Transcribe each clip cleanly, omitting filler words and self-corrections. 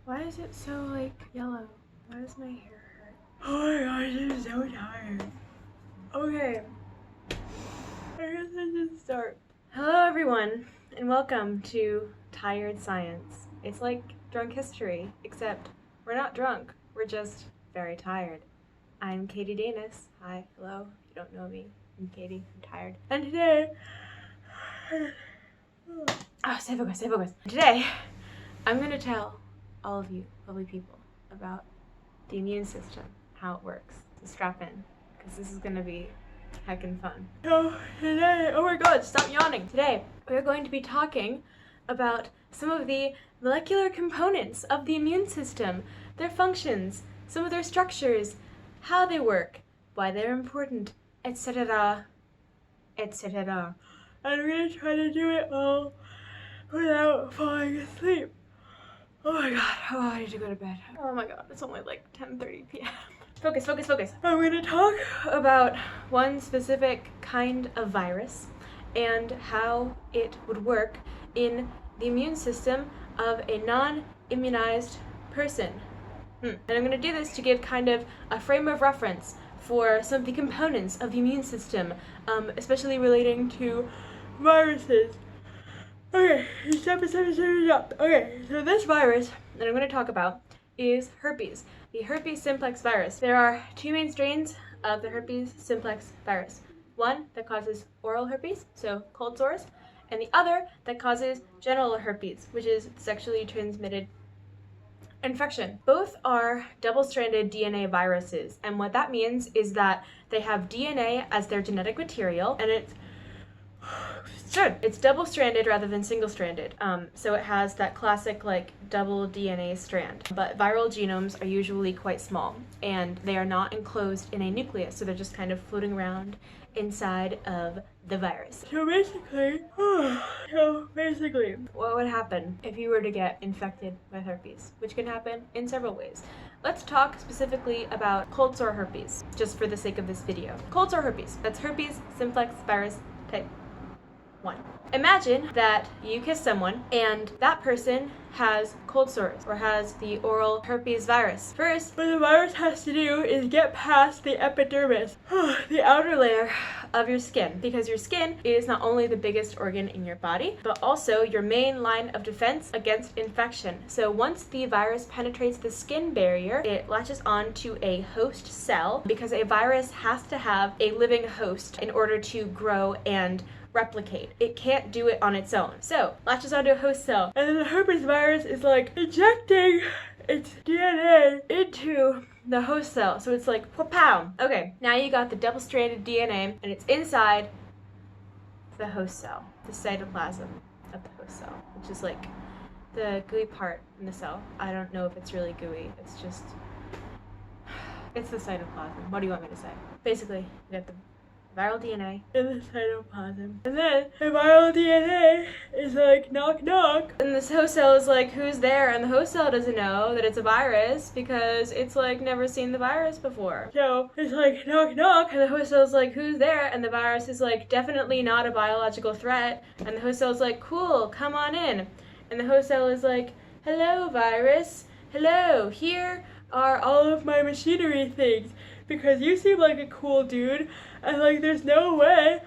Why is it so, like, yellow? Why does my hair hurt? Oh my gosh, I'm so tired. Okay. I guess I should start. Hello, everyone, and welcome to Tired Science. It's like drunk history, except we're not drunk. We're just very tired. I'm Katie Danis. Hi, hello. If you don't know me, I'm Katie. I'm tired. And today... Oh, stay focused, stay focused. Today, I'm going to tell all of you lovely people about the immune system, how it works. So strap in, because this is going to be heckin' fun. So today, oh my god, stop yawning. Today, we're going to be talking about some of the molecular components of the immune system, their functions, some of their structures, how they work, why they're important, etc., etc. And I'm going to try to do it all without falling asleep. Oh my god, oh, I need to go to bed. Oh my god, it's only like 10:30 p.m. Focus, focus, focus. I'm going to talk about one specific kind of virus and how it would work in the immune system of a non-immunized person. And I'm going to do this to give kind of a frame of reference for some of the components of the immune system, especially relating to viruses. Okay, stop. Okay, so this virus that I'm going to talk about is herpes, the herpes simplex virus. There are two main strains of the herpes simplex virus. One that causes oral herpes, so cold sores, and the other that causes genital herpes, which is sexually transmitted infection. Both are double-stranded DNA viruses, and what that means is that they have DNA as their genetic material, and it's double-stranded rather than single-stranded. So it has that classic like double DNA strand. But viral genomes are usually quite small, and they are not enclosed in a nucleus, so they're just kind of floating around inside of the virus. So basically, what would happen if you were to get infected with herpes, which can happen in several ways. Let's talk specifically about cold sore herpes, just for the sake of this video. Cold sore herpes, that's herpes simplex virus type 1. Imagine that you kiss someone and that person has cold sores or has the oral herpes virus. First, what the virus has to do is get past the epidermis, the outer layer of your skin, because your skin is not only the biggest organ in your body, but also your main line of defense against infection. So once the virus penetrates the skin barrier, it latches on to a host cell, because a virus has to have a living host in order to grow and replicate. It can't do it on its own. So, latches onto a host cell, and then the herpes virus is like injecting its DNA into the host cell. So it's like, pow. Okay, now you got the double-stranded DNA, and it's inside the host cell, the cytoplasm of the host cell, which is like the gooey part in the cell. I don't know if it's really gooey. It's just, it's the cytoplasm. What do you want me to say? Basically, you got the viral DNA in the cytoplasm. And then the viral DNA is like, knock, knock. And this host cell is like, who's there? And the host cell doesn't know that it's a virus because it's like never seen the virus before. So it's like, knock, knock. And the host cell is like, who's there? And the virus is like, definitely not a biological threat. And the host cell is like, cool, come on in. And the host cell is like, hello, virus. Hello, here are all of my machinery things, because you seem like a cool dude, and like there's no way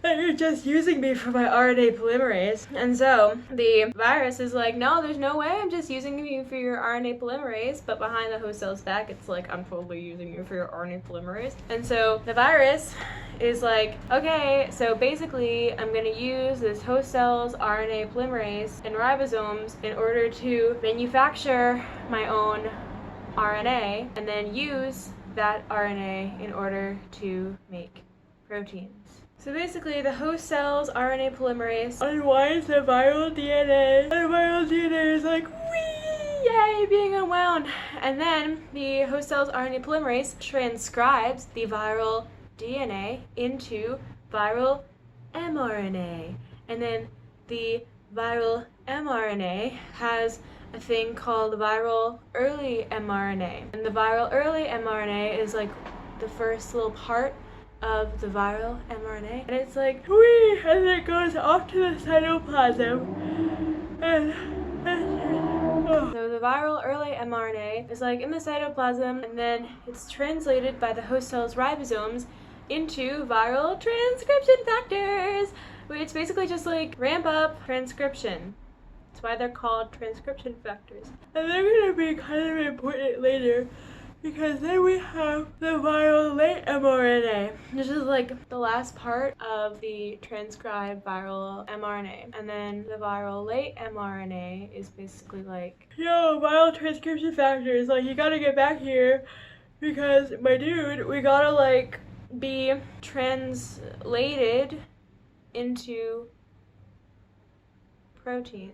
that you're just using me for my RNA polymerase. And so the virus is like, no, there's no way I'm just using you for your RNA polymerase, but behind the host cell's back, it's like, I'm totally using you for your RNA polymerase. And so the virus is like, okay, so basically I'm gonna use this host cell's RNA polymerase and ribosomes in order to manufacture my own RNA, and then use that RNA in order to make proteins. So basically, the host cell's RNA polymerase unwinds the viral DNA, and the viral DNA is like, whee, yay, being unwound. And then the host cell's RNA polymerase transcribes the viral DNA into viral mRNA. And then the viral mRNA has a thing called viral early mRNA. And the viral early mRNA is like the first little part of the viral mRNA. And it's like, whee, and it goes off to the cytoplasm. And So the viral early mRNA is like in the cytoplasm, and then it's translated by the host cell's ribosomes into viral transcription factors, which basically just like ramp up transcription. That's why they're called transcription factors. And they're gonna be kind of important later, because then we have the viral late mRNA. This is like the last part of the transcribed viral mRNA. And then the viral late mRNA is basically like, yo, viral transcription factors, like you gotta get back here because my dude, we gotta like be translated into proteins.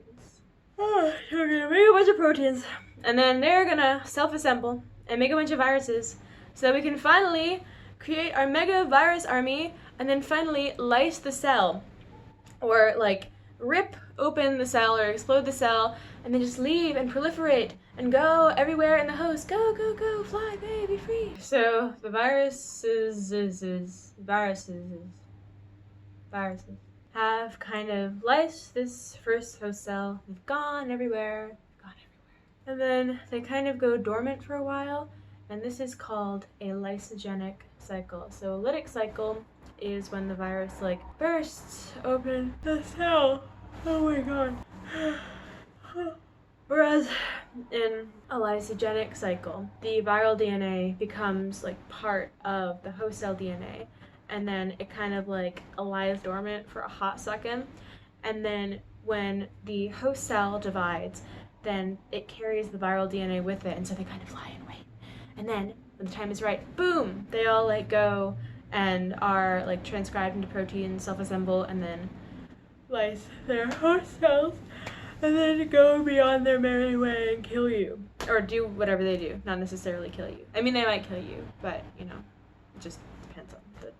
Oh, so we're gonna make a bunch of proteins, and then they're gonna self-assemble and make a bunch of viruses so that we can finally create our mega virus army and then finally lyse the cell, or like rip open the cell or explode the cell and then just leave and proliferate and go everywhere in the host. Go, go, go, fly, baby, free. So the viruses have kind of lysed this first host cell. They've gone everywhere. And then they kind of go dormant for a while, and this is called a lysogenic cycle. So a lytic cycle is when the virus like bursts open the cell. Oh my god. Whereas in a lysogenic cycle, the viral DNA becomes like part of the host cell DNA, and then it kind of like lies dormant for a hot second, and then when the host cell divides, then it carries the viral DNA with it, and so they kind of lie in wait. And then when the time is right, boom, they all like go and are like transcribed into proteins, self-assemble, and then lyse their host cells, and then go beyond their merry way and kill you. Or do whatever they do, not necessarily kill you. I mean, they might kill you, but you know, it just depends on the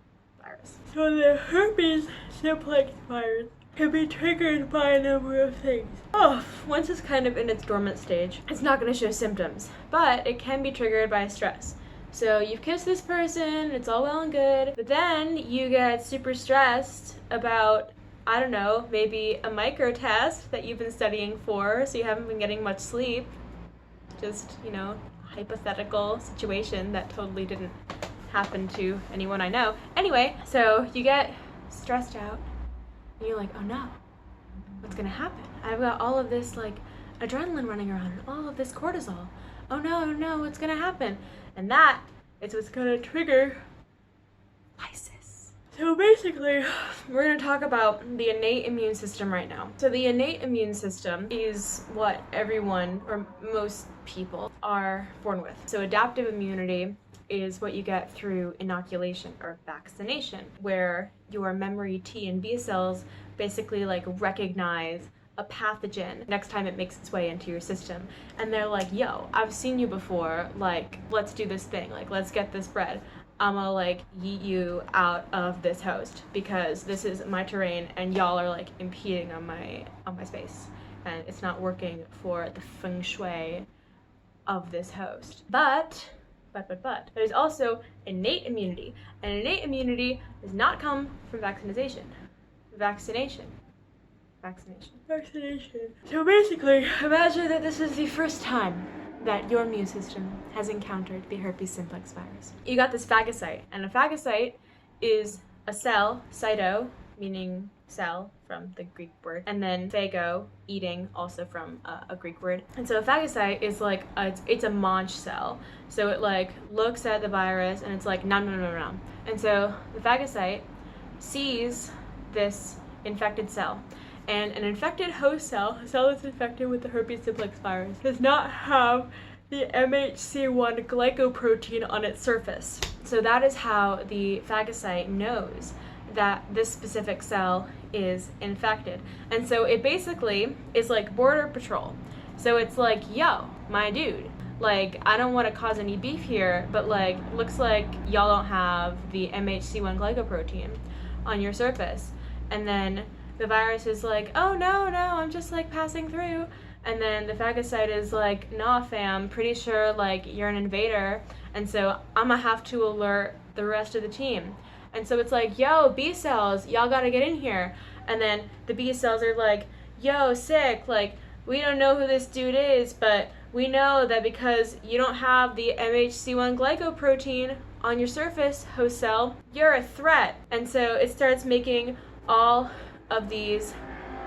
virus. So the herpes simplex virus can be triggered by a number of things. Oh, once it's kind of in its dormant stage, it's not going to show symptoms, but it can be triggered by stress. So you've kissed this person, it's all well and good, but then you get super stressed about, I don't know, maybe a micro test that you've been studying for, so you haven't been getting much sleep. Just, you know, hypothetical situation that totally didn't happen to anyone I know. Anyway, so you get stressed out, and you're like, oh no, what's gonna happen? I've got all of this like adrenaline running around and all of this cortisol. Oh no, what's gonna happen? And that is what's gonna trigger lysis. So basically, we're gonna talk about the innate immune system right now. So the innate immune system is what everyone, or most people, are born with. So adaptive immunity is what you get through inoculation or vaccination, where your memory T and B cells basically like recognize a pathogen next time it makes its way into your system, and they're like, yo, I've seen you before, like let's do this thing, like let's get this bread. I'm gonna like yeet you out of this host because this is my terrain and y'all are like impeding on my space, and it's not working for the feng shui of this host. But there's also innate immunity, and innate immunity does not come from vaccination. So basically, imagine that this is the first time that your immune system has encountered the herpes simplex virus. You got this phagocyte, and a phagocyte is a cell, cyto, meaning cell from the Greek word, and then phago, eating, also from a Greek word. And so a phagocyte is like, it's a Monch cell. So it like looks at the virus and it's like, nom nom nom nom. And so the phagocyte sees this infected cell. And an infected host cell, a cell that's infected with the herpes simplex virus, does not have the MHC1 glycoprotein on its surface. So that is how the phagocyte knows that this specific cell is infected. And so it basically is like border patrol. So it's like, yo, my dude, like I don't want to cause any beef here, but like looks like y'all don't have the MHC1 glycoprotein on your surface. And then the virus is like, oh no, I'm just like passing through. And then the phagocyte is like, nah fam, pretty sure like you're an invader, and so I'm gonna have to alert the rest of the team. And so it's like, yo, B cells, y'all gotta get in here. And then the B cells are like, yo, sick, like we don't know who this dude is, but we know that because you don't have the MHC1 glycoprotein on your surface host cell, you're a threat. And so it starts making all of these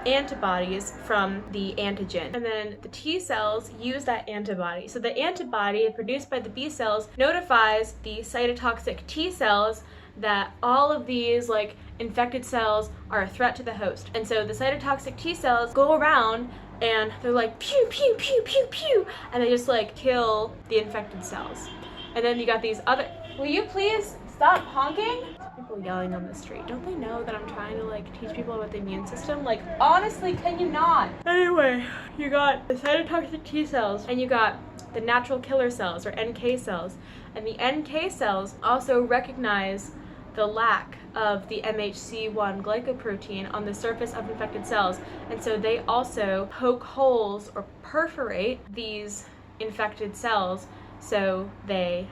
antibodies from the antigen. And then the T cells use that antibody. So the antibody produced by the B cells notifies the cytotoxic T cells that all of these like infected cells are a threat to the host. And so the cytotoxic T cells go around and they're like pew pew pew pew pew, and they just like kill the infected cells. And then you got these other, will you please stop honking? People yelling on the street. Don't they know that I'm trying to like teach people about the immune system? Like, honestly, can you not? Anyway, you got the cytotoxic T cells and you got the natural killer cells or NK cells. And the NK cells also recognize the lack of the MHC1 glycoprotein on the surface of infected cells. And so they also poke holes or perforate these infected cells so they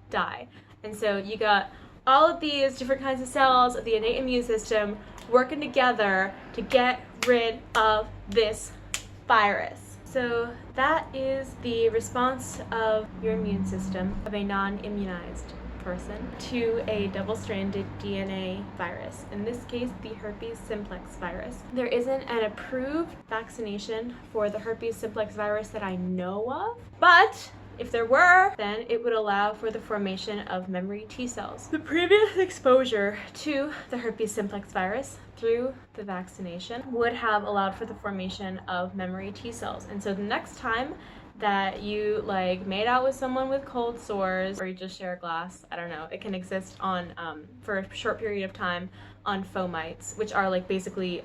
die. And so you got all of these different kinds of cells of the innate immune system working together to get rid of this virus. So that is the response of your immune system of a non-immunized person to a double-stranded DNA virus, in this case the herpes simplex virus. There isn't an approved vaccination for the herpes simplex virus that I know of, but if there were, then it would allow for the formation of memory T cells. The previous exposure to the herpes simplex virus through the vaccination would have allowed for the formation of memory T cells. And so the next time that you like made out with someone with cold sores, or you just share a glass, I don't know, it can exist on for a short period of time on fomites, which are like basically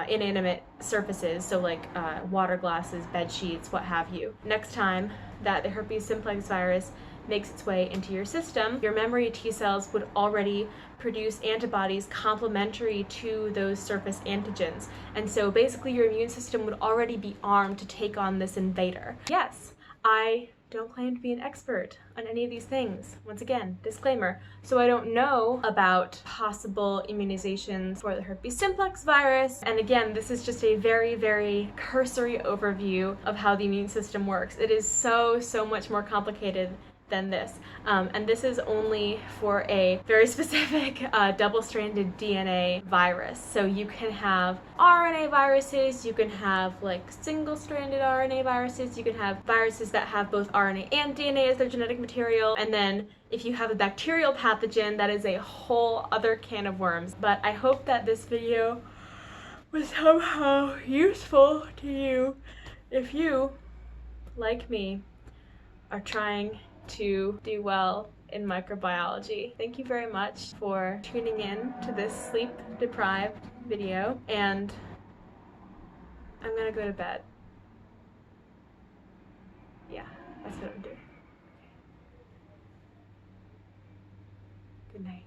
inanimate surfaces, so like water glasses, bed sheets, what have you. Next time that the herpes simplex virus makes its way into your system, your memory T cells would already produce antibodies complementary to those surface antigens. And so basically your immune system would already be armed to take on this invader. Yes, I don't claim to be an expert on any of these things. Once again, disclaimer. So I don't know about possible immunizations for the herpes simplex virus. And again, this is just a very, very cursory overview of how the immune system works. It is so much more complicated than this. And this is only for a very specific double-stranded DNA virus. So you can have RNA viruses, you can have like single-stranded RNA viruses, you can have viruses that have both RNA and DNA as their genetic material, and then if you have a bacterial pathogen, that is a whole other can of worms. But I hope that this video was somehow useful to you if you, like me, are trying to do well in microbiology. Thank you very much for tuning in to this sleep-deprived video, and I'm gonna go to bed. Yeah, that's what I'm doing. Good night.